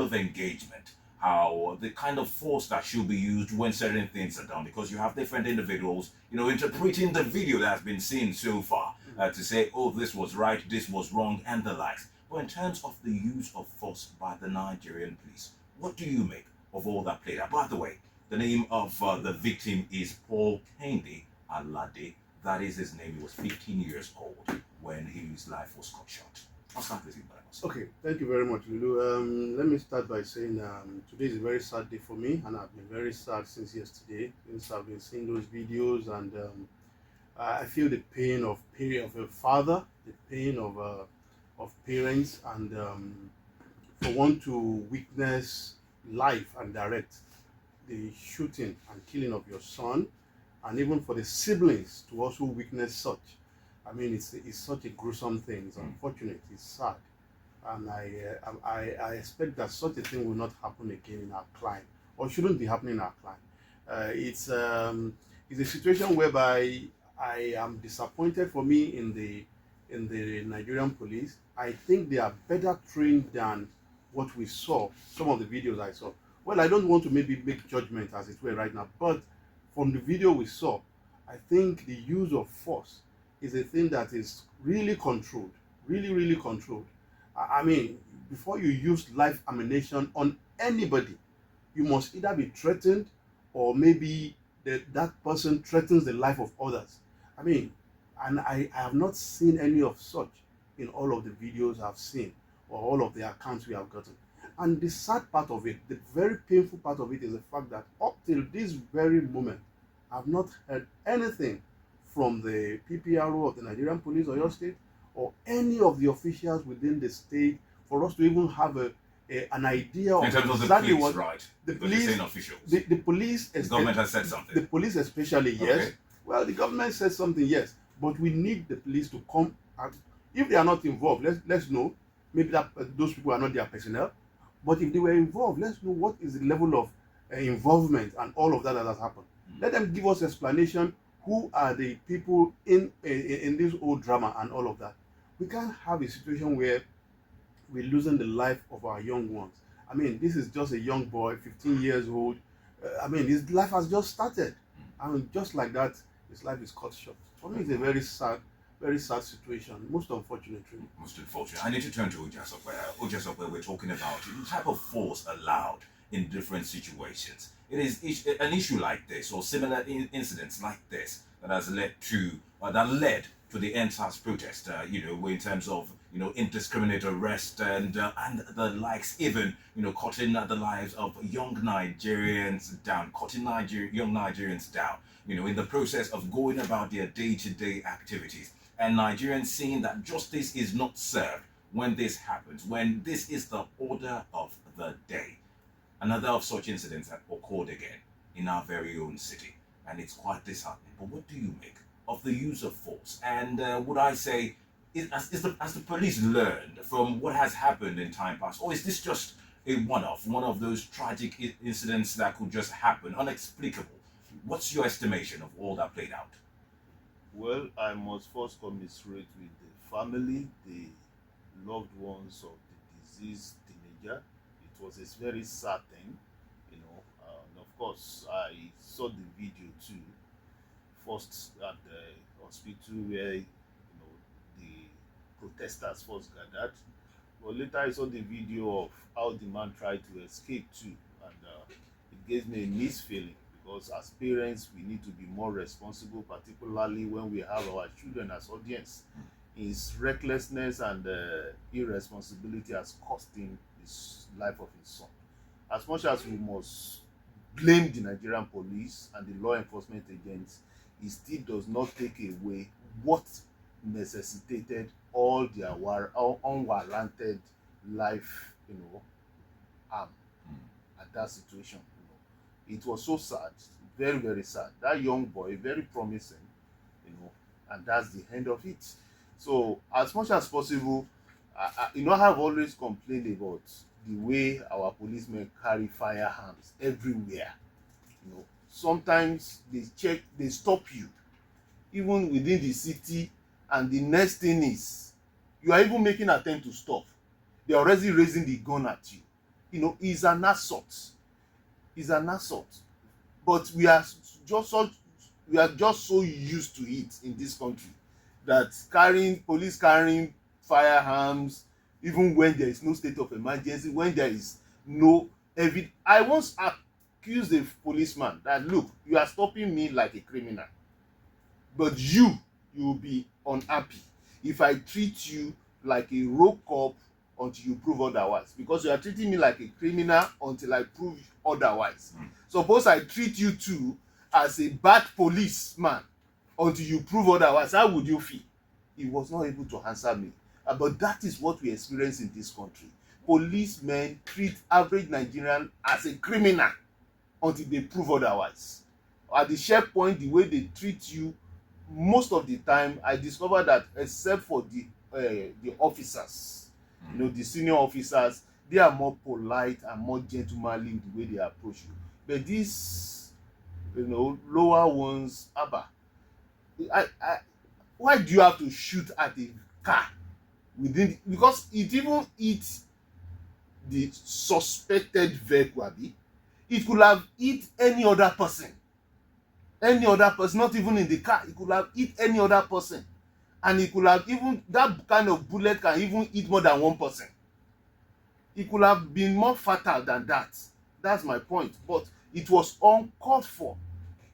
of engagement, how the kind of force that should be used when certain things are done, because you have different individuals, interpreting the video that has been seen so far to say, oh, this was right, this was wrong, and the likes. But in terms of the use of force by the Nigerian police, what do you make of all that played out? By the way, the name of the victim is Paul Kendi Alade. That is his name. He was 15 years old when his life was cut short. I'll start with you, Barabas. Okay, thank you very much, Lulu. Let me start by saying today is a very sad day for me, and I've been very sad since yesterday, since I've been seeing those videos, and I feel the pain of a father, the pain of parents, and for one to witness live and direct the shooting and killing of your son, and even for the siblings to also witness such. I mean, it's such a gruesome thing. It's unfortunate. It's sad, and I expect that such a thing will not happen again in our climate, or shouldn't be happening in our climate. It's a situation whereby I am disappointed for me in the Nigerian police. I think they are better trained than what we saw. Some of the videos I saw. Well, I don't want to maybe make judgment as it were right now, but from the video we saw, I think the use of force is a thing that is really controlled, really controlled. I mean, before you use live ammunition on anybody, you must either be threatened, or maybe that person threatens the life of others. I mean, and I have not seen any of such in all of the videos I've seen, or all of the accounts we have gotten. And the sad part of it, the very painful part of it, is the fact that up till this very moment, I've not heard anything from the PPRO of the Nigerian Police or your state, or any of the officials within the state, for us to even have an idea of exactly what the police, officials. The police, the government has said something. The police especially, yes. Okay. Well, the government said something, yes, but we need the police to come. If they are not involved, let's know. Maybe that those people are not their personnel, but if they were involved, let's know what is the level of involvement and all of that has happened. Let them give us explanation. Who are the people in this whole drama and all of that? We can't have a situation where we're losing the life of our young ones. I mean, this is just a young boy, 15 years old. I mean, his life has just started. I mean, just like that, his life is cut short. For me, it's a very sad situation. Most unfortunate, really. Most unfortunate. I need to turn to Ojasope. Ojasope, we're talking about the type of force allowed in different situations. It is an issue like this, or similar incidents like this, that has led to the NSAS protest. In terms of indiscriminate arrest and the likes, even cutting the lives of young Nigerians down, young Nigerians down. In the process of going about their day-to-day activities, and Nigerians seeing that justice is not served when this happens, when this is the order of the day. Another of such incidents that occurred again in our very own city, and it's quite disheartening. But what do you make of the use of force? And would I say, has the police learned from what has happened in time past, or is this just a one of those tragic incidents that could just happen, unexplicable? What's your estimation of all that played out? Well, I must first commiserate with the family, the loved ones of the deceased teenager. It was a very sad thing, and of course I saw the video too, first at the hospital where the protesters first gathered, but later I saw the video of how the man tried to escape too, and it gave me a mixed feeling, because as parents we need to be more responsible, particularly when we have our children as audience. His recklessness and irresponsibility has cost him the life of his son. As much as we must blame the Nigerian police and the law enforcement agents, it still does not take away what necessitated all their unwarranted life, harm at that situation. It was so sad, very sad. That young boy, very promising, and that's the end of it. So as much as possible, I have always complained about the way our policemen carry firearms everywhere. Sometimes they stop you, even within the city, and the next thing is, you are even making an attempt to stop. They are already raising the gun at you. is an assault. Is an assault. But we are just so used to it in this country that police carrying firearms, even when there is no state of emergency, when there is no evidence. I once accused a policeman that, look, you are stopping me like a criminal, but you will be unhappy if I treat you like a road cop until you prove otherwise, because you are treating me like a criminal until I prove otherwise. Suppose I treat you too as a bad policeman until you prove otherwise, how would you feel? He was not able to answer me. But that is what we experience in this country. Policemen treat average Nigerian as a criminal until they prove otherwise. At the checkpoint, the way they treat you, most of the time, I discovered that except for the officers, the senior officers, they are more polite and more gentlemanly in the way they approach you. But these, lower ones, why do you have to shoot at a car because it even hits the suspected vehicle, abi? It could have hit any other person, not even in the car. It could have hit any other person, and it could have even, that kind of bullet can even hit more than one person. It could have been more fatal than that. That's my point. But it was uncalled for.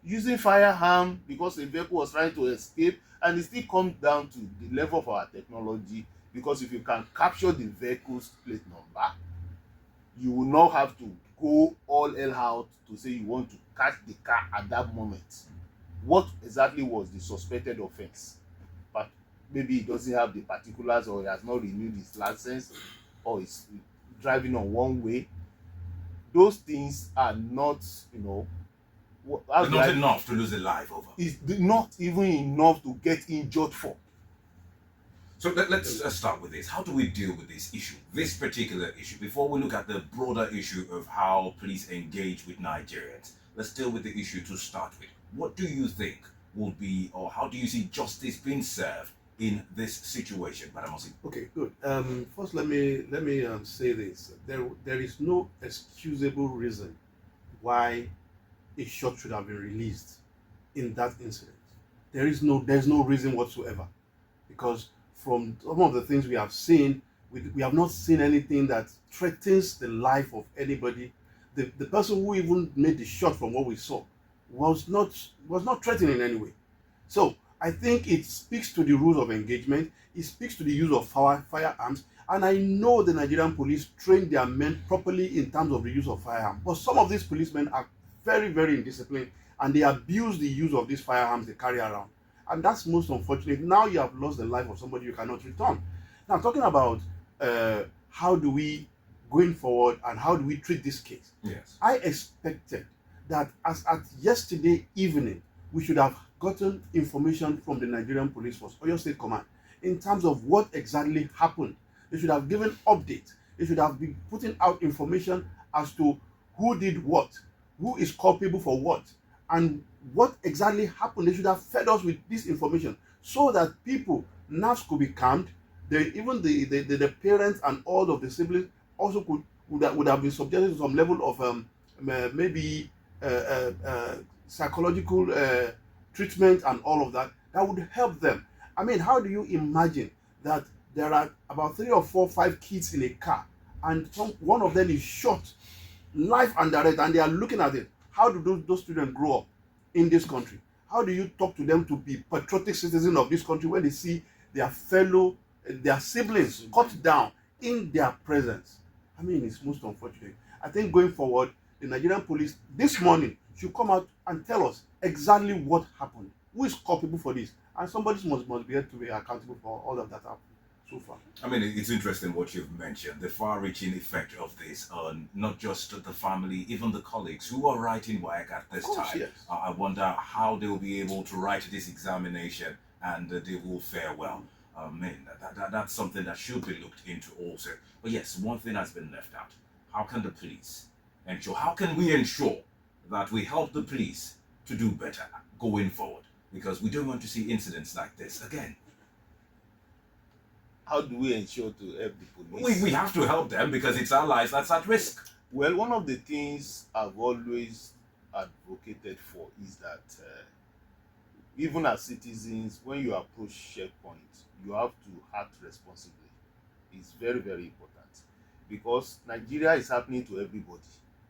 Using firearm because the vehicle was trying to escape, and it still comes down to the level of our technology, because if you can capture the vehicle's plate number, you will not have to go all hell out to say you want to catch the car at that moment. What exactly was the suspected offense? But maybe he doesn't have the particulars, or he has not renewed his license, or he's driving on one way. Those things are not, it's not enough to lose a life over. It's not even enough to get injured for. So let's start with this. How do we deal with this issue, this particular issue, before we look at the broader issue of how police engage with Nigerians? Let's deal with the issue to start with. What do you think will be, or how do you see justice being served in this situation, Madam Osi? Okay, good. First, let me say this: there is no excusable reason why a shot should have been released in that incident. There's no reason whatsoever, because from some of the things we have seen, we have not seen anything that threatens the life of anybody. The person who even made the shot, from what we saw, was not threatening in any way. So I think it speaks to the rules of engagement. It speaks to the use of firearms. And I know the Nigerian police train their men properly in terms of the use of firearms. But some of these policemen are very, very indisciplined, and they abuse the use of these firearms they carry around. And that's most unfortunate. Now you have lost the life of somebody you cannot return. Now, talking about how do we, going forward, and how do we treat this case? Yes. I expected that as at yesterday evening, we should have gotten information from the Nigerian Police Force, Oyo State Command, in terms of what exactly happened. They should have given updates. They should have been putting out information as to who did what, who is culpable for what, and what exactly happened. They should have fed us with this information so that people, nerves could be calmed. Even the parents and all of the siblings also would have been subjected to some level of maybe psychological treatment and all of that. That would help them. I mean, how do you imagine that there are about 3 or 4, 5 kids in a car, and one of them is shot live and direct, and they are looking at it? How do those children grow up in this country? How do you talk to them to be patriotic citizens of this country when they see their siblings cut down in their presence? I mean, it's most unfortunate. I think going forward, the Nigerian police this morning should come out and tell us exactly what happened, who is culpable for this, and somebody must be held to be accountable for all of that happened so far. I mean, it's interesting what you've mentioned, the far-reaching effect of this on not just the family, even the colleagues who are writing work at this time. Yes. I wonder how they'll be able to write this examination and they will fare well. I mean, that's something that should be looked into also. But yes, one thing has been left out. How can the police ensure, how can we ensure that we help the police to do better going forward? Because we don't want to see incidents like this again. How do we ensure to help the police? We have to help them because it's our lives that's at risk. Well, one of the things I've always advocated for is that even as citizens, when you approach checkpoints, you have to act responsibly. It's very, very important because Nigeria is happening to everybody.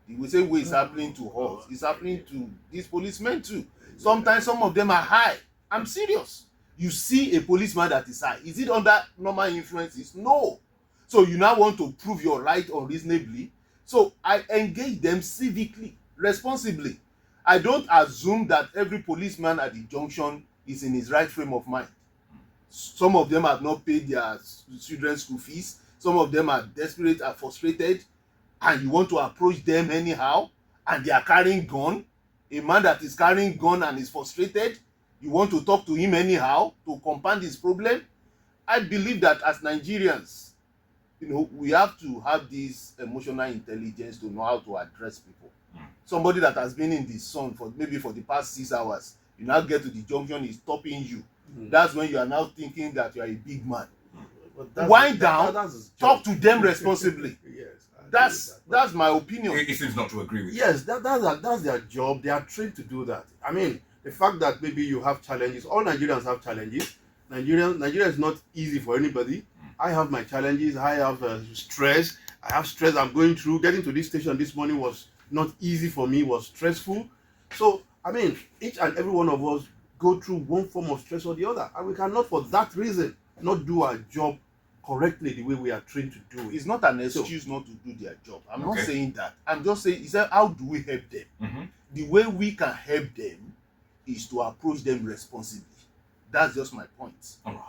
The same way it's happening to us, it's happening to these policemen too. Sometimes some of them are high. I'm serious. You see a policeman that is high. Is it under normal influences? No. So you now want to prove your right unreasonably. So I engage them civically, responsibly. I don't assume that every policeman at the junction is in his right frame of mind. Some of them have not paid their children's school fees. Some of them are desperate, are frustrated, and you want to approach them anyhow, and they are carrying gun. A man that is carrying gun and is frustrated, you want to talk to him anyhow to compound his problem. I believe that as Nigerians, we have to have this emotional intelligence to know how to address people. Somebody that has been in the sun for maybe for the past 6 hours, you now get to the junction, is stopping you. That's when you are now thinking that you are a big man. Wind down, talk to them responsibly. Yes, that's my opinion. It seems not to agree with you. yes, that's their job. They are trained to do that. I mean, the fact that maybe you have challenges, all Nigerians have challenges. Nigeria is not easy for anybody. I have my challenges. I have stress. I have stress I'm going through. Getting to this station this morning was not easy for me, was stressful. So, I mean, each and every one of us go through one form of stress or the other. And we cannot, for that reason, not do our job correctly the way we are trained to do it. It's not an excuse not to do their job. I'm not saying that. I'm just saying, how do we help them? The way we can help them is to approach them responsibly. That's just my point. All right.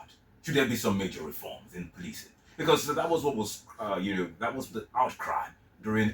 Should there be some major reforms in policing? Because that was what was, that was the outcry during